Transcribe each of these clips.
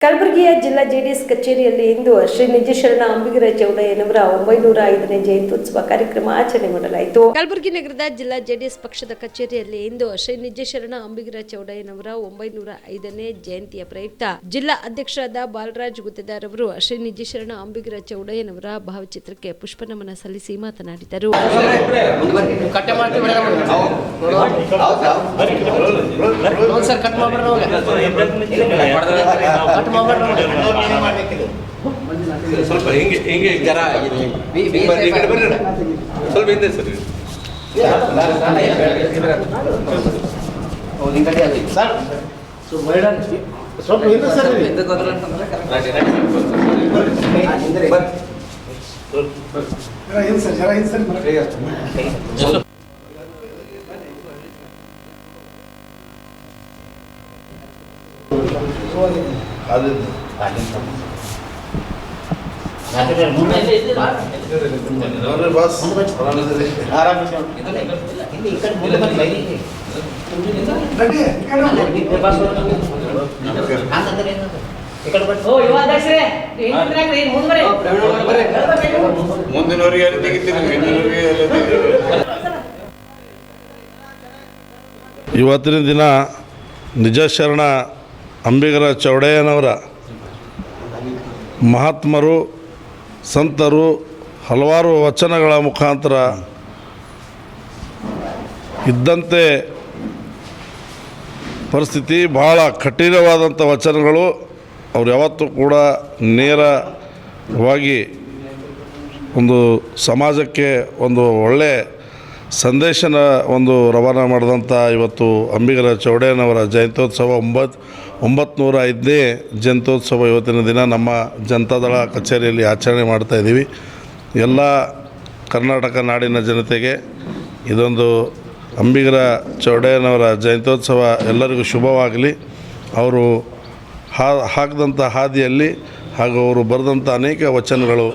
ಕಲಬುರಗಿಯ ಜಿಲ್ಲಾ ಜೆಡಿಎಸ್ ಕಚೇರಿಯಲ್ಲಿ ಇಂದು ಶ್ರೀ ನಿಜಶರಣ ಅಂಬಿಗರ ಚೌಡಯ್ಯನವರ 905ನೇ ಜಯಂತ್ಯುತ್ಸವ ಕಾರ್ಯಕ್ರಮ ಆಚರಣೆ ಮಾಡಲಾಯಿತು. ಕಲಬುರಗಿ ನಗರದ ಜಿಲ್ಲಾ ಜೆಡಿಎಸ್ ಪಕ್ಷದ ಕಚೇರಿಯಲ್ಲಿ ಇಂದು ಶ್ರೀ ನಿಜಶರಣ ಅಂಬಿಗರ ಚೌಡಯ್ಯನವರ 905ನೇ ಜಯಂತಿಯ ಪ್ರಯುಕ್ತ ಜಿಲ್ಲಾ ಅಧ್ಯಕ್ಷರಾದ ಬಾಲರಾಜ್ ಗುತ್ತೇದಾರ್ ಅವರು ಶ್ರೀ ನಿಜಶರಣ ಅಂಬಿಗರ ಚೌಡಯ್ಯನವರ ಭಾವಚಿತ್ರಕ್ಕೆ ಪುಷ್ಪನಮನ ಸಲ್ಲಿಸಿ ಮಾತನಾಡಿದರು. ಸ್ವಲ್ಪ ಹಿಂಗೆ ಜರ ಸ್ವಲ್ಪ ಹಿಂದೆ ಸರ್ ಸ್ವಲ್ಪ ಹಿಂದೆ ಸರ್ ಇವತ್ತಿನ ದಿನ ನಿಜಶರಣ ಅಂಬಿಗರ ಚೌಡಯ್ಯನವರ ಮಹಾತ್ಮರು ಸಂತರು ಹಲವಾರು ವಚನಗಳ ಮುಖಾಂತರ ಇದ್ದಂತೆ ಪರಿಸ್ಥಿತಿ ಭಾಳ ಕಠಿಣವಾದಂಥ ವಚನಗಳು. ಅವ್ರು ಯಾವತ್ತೂ ಕೂಡ ನೇರವಾಗಿ ಒಂದು ಸಮಾಜಕ್ಕೆ ಒಂದು ಒಳ್ಳೆಯ ಸಂದೇಶನ ರವಾನೆ ಮಾಡಿದಂಥ ಇವತ್ತು ಅಂಬಿಗರ ಚೌಡಯ್ಯನವರ ಜಯಂತ್ಯೋತ್ಸವ 905ನೇ ಜಯಂತ್ಯೋತ್ಸವ ಇವತ್ತಿನ ದಿನ ನಮ್ಮ ಜನತಾದಳ ಕಚೇರಿಯಲ್ಲಿ ಆಚರಣೆ ಮಾಡ್ತಾಯಿದ್ದೀವಿ. ಎಲ್ಲ ಕರ್ನಾಟಕ ನಾಡಿನ ಜನತೆಗೆ ಇದೊಂದು ಅಂಬಿಗರ ಚೌಡಯ್ಯನವರ ಜಯಂತ್ಯೋತ್ಸವ ಎಲ್ಲರಿಗೂ ಶುಭವಾಗಲಿ. ಅವರು ಹಾಕಿದಂಥ ಹಾದಿಯಲ್ಲಿ ಹಾಗೂ ಅವರು ಬರೆದಂಥ ಅನೇಕ ವಚನಗಳು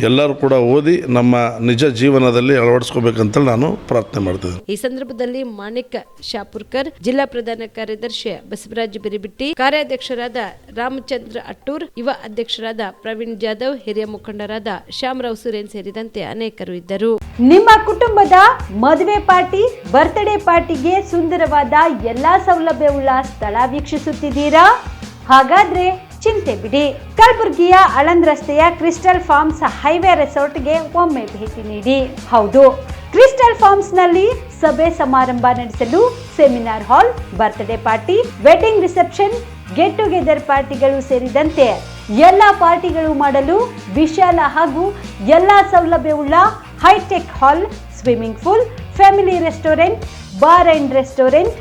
ಎಲ್ಲರೂ ಕೂಡ ಓದಿ ನಮ್ಮ ನಿಜ ಜೀವನದಲ್ಲಿ ಅಳವಡಿಸ್ಕೋಬೇಕಂತ ನಾನು ಪ್ರಾರ್ಥನೆ ಮಾಡ್ತಿದ್ದೆ. ಈ ಸಂದರ್ಭದಲ್ಲಿ ಮಾಣಿಕ್ ಶಾಪುರ್ಕರ್, ಜಿಲ್ಲಾ ಪ್ರಧಾನ ಕಾರ್ಯದರ್ಶಿ ಬಸವರಾಜ್ ಬಿರಿಬಿಟ್ಟಿ, ಕಾರ್ಯಾಧ್ಯಕ್ಷರಾದ ರಾಮಚಂದ್ರ ಅಟ್ಟೂರ್, ಯುವ ಅಧ್ಯಕ್ಷರಾದ ಪ್ರವೀಣ್ ಜಾಧವ್, ಹಿರಿಯ ಮುಖಂಡರಾದ ಶ್ಯಾಮರಾವ್ ಸುರೇನ್ ಸೇರಿದಂತೆ ಅನೇಕರು ಇದ್ದರು. ನಿಮ್ಮ ಕುಟುಂಬದ ಮದುವೆ ಪಾರ್ಟಿ, ಬರ್ತ್ಡೇ ಪಾರ್ಟಿಗೆ ಸುಂದರವಾದ ಎಲ್ಲಾ ಸೌಲಭ್ಯವುಳ್ಳ ಸ್ಥಳ ವೀಕ್ಷಿಸುತ್ತಿದ್ದೀರಾ? ಹಾಗಾದ್ರೆ ಚಿಂತೆ ಬಿಡಿ. ಕಲಬುರಗಿಯ ಆಳಂದ್ ರಸ್ತೆಯ ಕ್ರಿಸ್ಟಲ್ ಫಾರ್ಮ್ಸ್ ಹೈವೇ ರೆಸಾರ್ಟ್ಗೆ ಒಮ್ಮೆ ಭೇಟಿ ನೀಡಿ. ಹೌದು, ಕ್ರಿಸ್ಟಲ್ ಫಾರ್ಮ್ಸ್ ನಲ್ಲಿ ಸಭೆ ಸಮಾರಂಭ ನಡೆಸಲು seminar hall, birthday party, wedding reception, get together ಪಾರ್ಟಿಗಳು ಸೇರಿದಂತೆ ಎಲ್ಲಾ ಪಾರ್ಟಿಗಳು ಮಾಡಲು ವಿಶಾಲ ಹಾಗೂ ಎಲ್ಲಾ ಸೌಲಭ್ಯವುಳ್ಳ hi tech hall, swimming pool, family restaurant, bar and restaurant,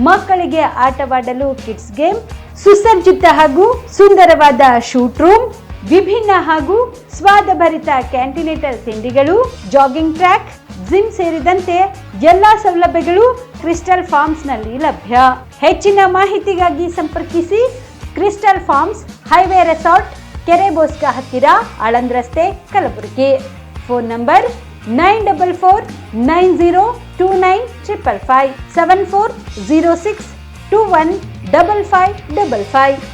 ಮಕ್ಕಳಿಗೆ ಆಟವಾಡಲು ಕಿಡ್ಸ್ ಗೇಮ್, ಸುಸಜ್ಜಿತ ಹಾಗೂ ಸುಂದರವಾದ ಶೂಟ್ ರೂಮ್, ವಿಭಿನ್ನ ಹಾಗೂ ಸ್ವಾದಭರಿತ ಕ್ಯಾಂಟಿನೇಟರ್ ತಿಂಡಿಗಳು, ಜಾಗಿಂಗ್ ಟ್ರ್ಯಾಕ್, ಜಿಮ್ ಸೇರಿದಂತೆ ಎಲ್ಲಾ ಸೌಲಭ್ಯಗಳು ಕ್ರಿಸ್ಟಲ್ ಫಾರ್ಮ್ಸ್ ನಲ್ಲಿ ಲಭ್ಯ. ಹೆಚ್ಚಿನ ಮಾಹಿತಿಗಾಗಿ ಸಂಪರ್ಕಿಸಿ ಕ್ರಿಸ್ಟಲ್ ಫಾರ್ಮ್ಸ್ ಹೈವೇ ರೆಸಾರ್ಟ್, ಕೆರೆಬೋಸ್ಕ ಹತ್ತಿರ, ಆಳಂದ್ ರಸ್ತೆ, ಕಲಬುರಗಿ. Phone number 9490295555 7406215555.